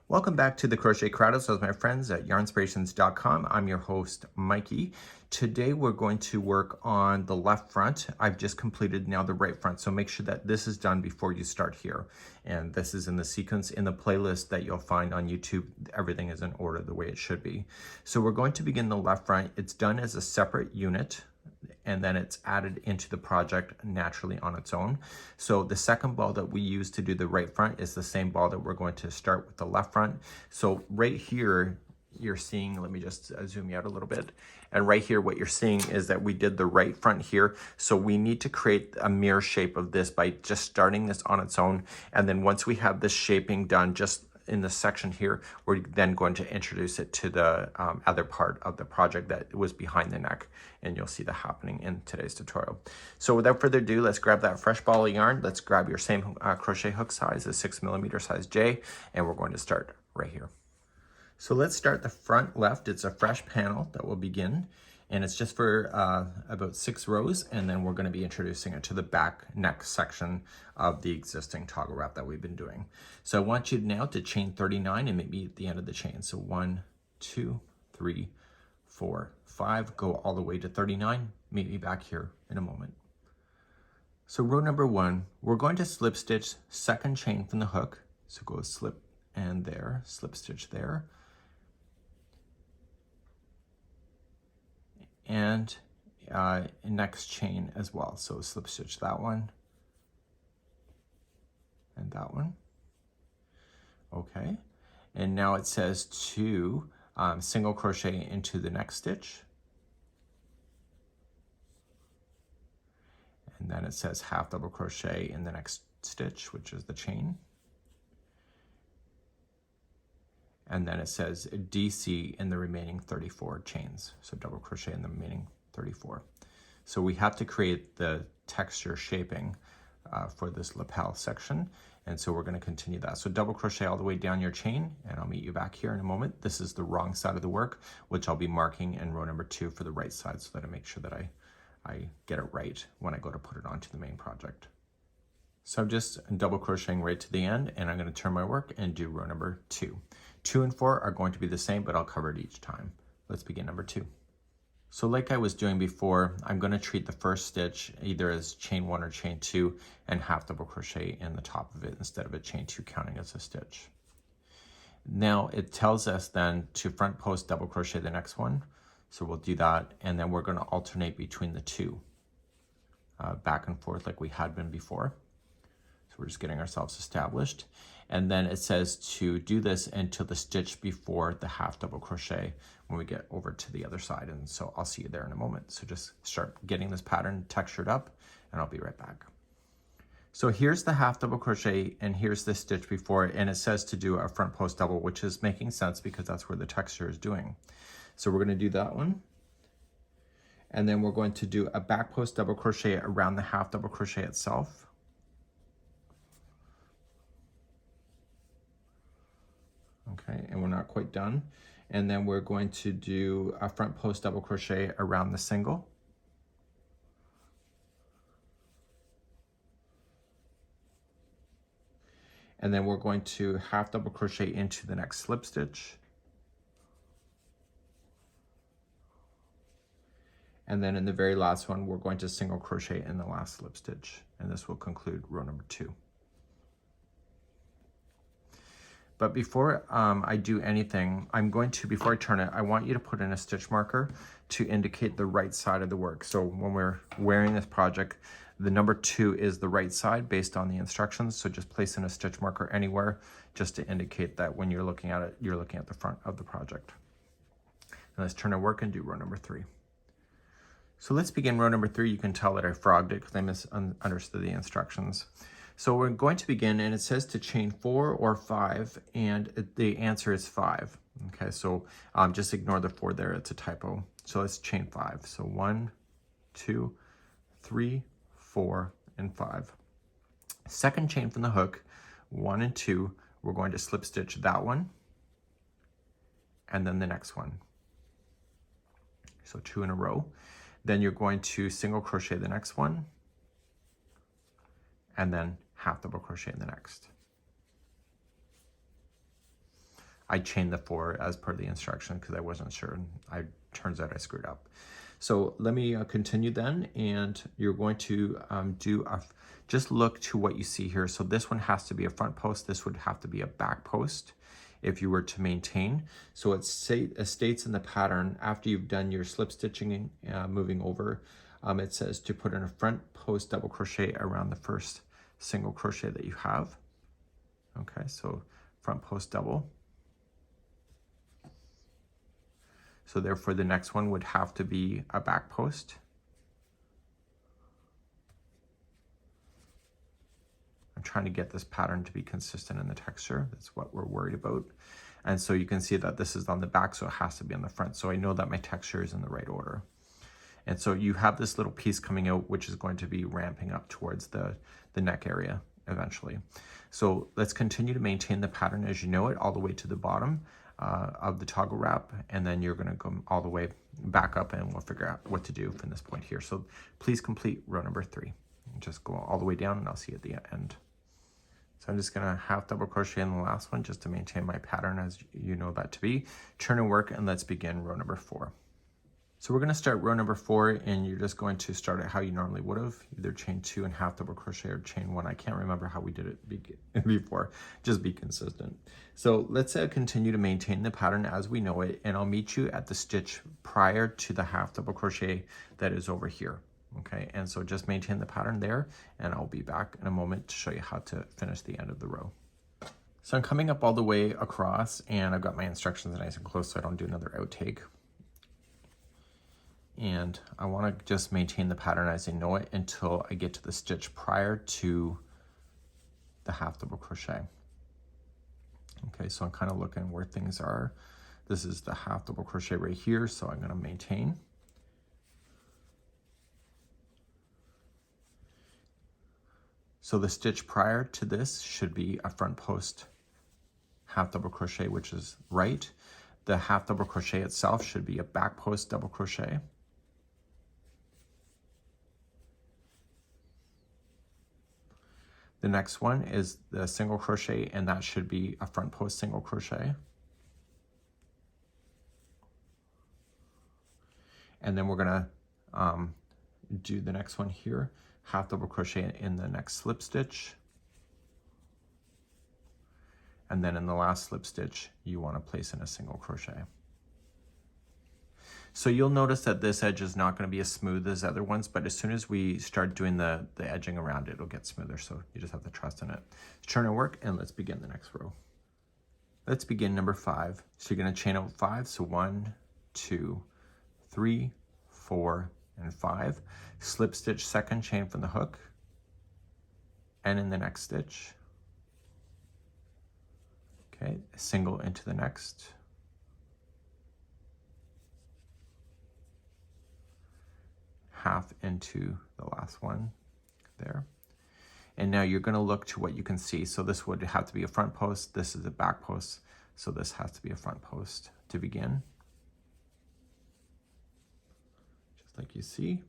Welcome back to the Crochet Crowdhouse with my friends at Yarnspirations.com. I'm your host, Mikey. Today we're going to work on the left front. I've just completed now the right front, so make sure that this is done before you start here. And this is in the sequence in the playlist that you'll find on YouTube. Everything is in order the way it should be. So we're going to begin the left front. It's done as a separate unit, and then it's added into the project naturally on its own. So the second ball that we use to do the right front is the same ball that we're going to start with the left front. So right here, you're seeing, let me just zoom you out a little bit. And right here, what you're seeing is that we did the right front here. So we need to create a mirror shape of this by just starting this on its own. And then once we have this shaping done, just in this section here, we're then going to introduce it to the other part of the project that was behind the neck, and you'll see that happening in today's tutorial. So without further ado, let's grab that fresh ball of yarn. Let's grab your same crochet hook size, a 6mm size J, and we're going to start right here. So let's start the front left. It's a fresh panel that will begin, and it's just for about 6 rows, and then we're going to be introducing it to the back neck section of the existing toggle wrap that we've been doing. So I want you now to chain 39 and meet me at the end of the chain. So 1, 2, 3, 4, 5, go all the way to 39. Meet me back here in a moment. So row number 1, we're going to slip stitch second chain from the hook. So go slip and there, slip stitch there. And next chain as well. So slip stitch that one and that one. Okay, and now it says to single crochet into the next stitch, and then it says half double crochet in the next stitch, which is the chain, and then it says DC in the remaining 34 chains, so double crochet in the remaining 34. So we have to create the texture shaping for this lapel section, and so we're going to continue that. So double crochet all the way down your chain, and I'll meet you back here in a moment. This is the wrong side of the work, which I'll be marking in row number 2 for the right side, so that I make sure that I get it right when I go to put it onto the main project. So I'm just double crocheting right to the end, and I'm going to turn my work and do row number 2. 2 and 4 are going to be the same, but I'll cover it each time. Let's begin number 2. So like I was doing before, I'm going to treat the first stitch either as chain 1 or chain 2 and half double crochet in the top of it instead of a chain 2 counting as a stitch. Now it tells us then to front post double crochet the next one. So we'll do that, and then we're going to alternate between the two, back and forth like we had been before. So we're just getting ourselves established. And then it says to do this until the stitch before the half double crochet when we get over to the other side. And so I'll see you there in a moment. So just start getting this pattern textured up, and I'll be right back. So here's the half double crochet, and here's the stitch before, and it says to do a front post double, which is making sense because that's where the texture is doing. So we're going to do that one. And then we're going to do a back post double crochet around the half double crochet itself. Okay, and we're not quite done. And then we're going to do a front post double crochet around the single. And then we're going to half double crochet into the next slip stitch. And then in the very last one, we're going to single crochet in the last slip stitch. And this will conclude row number 2. But before I do anything, before I turn it, I want you to put in a stitch marker to indicate the right side of the work. So when we're wearing this project, the number 2 is the right side based on the instructions. So just place in a stitch marker anywhere just to indicate that when you're looking at it, you're looking at the front of the project. And let's turn our work and do row number 3. So let's begin row number 3. You can tell that I frogged it because I misunderstood the instructions. So we're going to begin, and it says to chain 4 or 5, and the answer is 5. Okay, so just ignore the 4 there, it's a typo. So let's chain 5. So 1, 2, 3, 4, and 5. Second chain from the hook, 1 and 2, we're going to slip stitch that one, and then the next one. So 2 in a row. Then you're going to single crochet the next one, and then half double crochet in the next. I chained the 4 as per the instruction because I wasn't sure. Turns out I screwed up. So let me continue then, and you're going to just look to what you see here. So this one has to be a front post. This would have to be a back post if you were to maintain. So it states in the pattern, after you've done your slip stitching, moving over, it says to put in a front post double crochet around the first single crochet that you have. Okay, so front post double. So therefore the next one would have to be a back post. I'm trying to get this pattern to be consistent in the texture. That's what we're worried about. And so you can see that this is on the back, so it has to be on the front. So I know that my texture is in the right order. And so you have this little piece coming out, which is going to be ramping up towards the neck area eventually. So let's continue to maintain the pattern as you know it, all the way to the bottom of the toggle wrap, and then you're going to go all the way back up, and we'll figure out what to do from this point here. So please complete row number 3. Just go all the way down, and I'll see you at the end. So I'm just going to half double crochet in the last one just to maintain my pattern as you know that to be. Turn and work, and let's begin row number 4. So we're going to start row number 4, and you're just going to start it how you normally would have, either chain 2 and half double crochet or chain 1. I can't remember how we did it before. Just be consistent. So let's continue to maintain the pattern as we know it, and I'll meet you at the stitch prior to the half double crochet that is over here. Okay, and so just maintain the pattern there, and I'll be back in a moment to show you how to finish the end of the row. So I'm coming up all the way across, and I've got my instructions nice and close so I don't do another outtake. And I want to just maintain the pattern as I know it until I get to the stitch prior to the half double crochet. Okay, so I'm kind of looking where things are. This is the half double crochet right here, so I'm going to maintain. So the stitch prior to this should be a front post half double crochet, which is right. The half double crochet itself should be a back post double crochet. The next one is the single crochet, and that should be a front post single crochet. And then we're gonna do the next one here, half double crochet in the next slip stitch. And then in the last slip stitch, you wanna place in a single crochet. So you'll notice that this edge is not going to be as smooth as other ones, but as soon as we start doing the edging around it, it'll get smoother. So you just have to trust in it. Turn and work, and let's begin the next row. Let's begin number 5. So you're going to chain out 5. So 1, 2, 3, 4, and 5. Slip stitch second chain from the hook, and in the next stitch. Okay, single into the next. Half into the last one there. And now you're going to look to what you can see. So this would have to be a front post. This is a back post. So this has to be a front post to begin. Just like you see.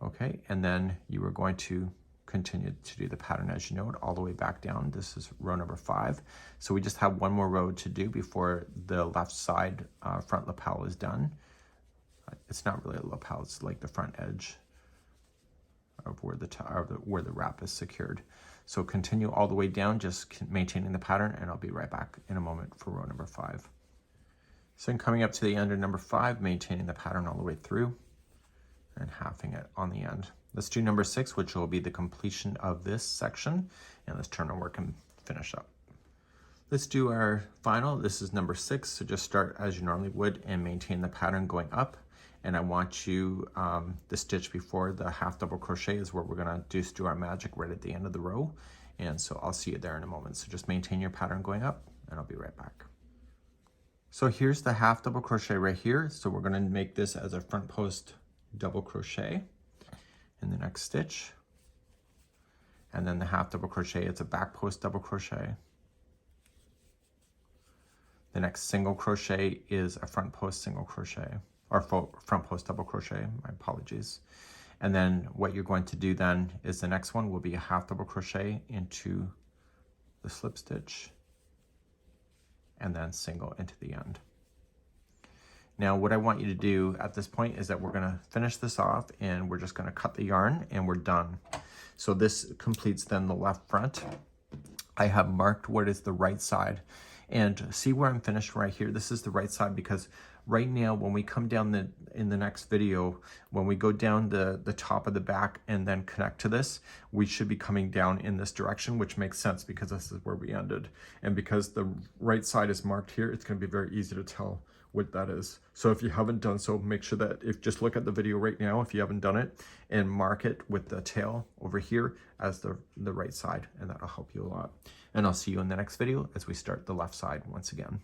Okay, and then you are going to continue to do the pattern as you know it all the way back down. This is row number 5. So we just have one more row to do before the left side front lapel is done. It's not really a lapel, it's like the front edge of where the wrap is secured. So continue all the way down, just maintaining the pattern, and I'll be right back in a moment for row number 5. So I'm coming up to the end of number 5, maintaining the pattern all the way through and halving it on the end. Let's do number 6, which will be the completion of this section, and let's turn our work and finish up. Let's do our final. This is number 6, so just start as you normally would and maintain the pattern going up. And I want you, the stitch before the half double crochet is where we're gonna do our magic right at the end of the row. And so I'll see you there in a moment. So just maintain your pattern going up, and I'll be right back. So here's the half double crochet right here. So we're gonna make this as a front post double crochet in the next stitch. And then the half double crochet, it's a back post double crochet. The next single crochet is a front post single crochet, or front post double crochet, my apologies. And then what you're going to do then is the next one will be a half double crochet into the slip stitch, and then single into the end. Now what I want you to do at this point is that we're gonna finish this off and we're just gonna cut the yarn and we're done. So this completes then the left front. I have marked what is the right side, and see where I'm finished right here. This is the right side because right now when we come down in the next video, when we go down the top of the back and then connect to this, we should be coming down in this direction, which makes sense because this is where we ended. And because the right side is marked here, it's going to be very easy to tell what that is. So if you haven't done so, make sure that just look at the video right now if you haven't done it, and mark it with the tail over here as the right side, and that'll help you a lot. And I'll see you in the next video as we start the left side once again.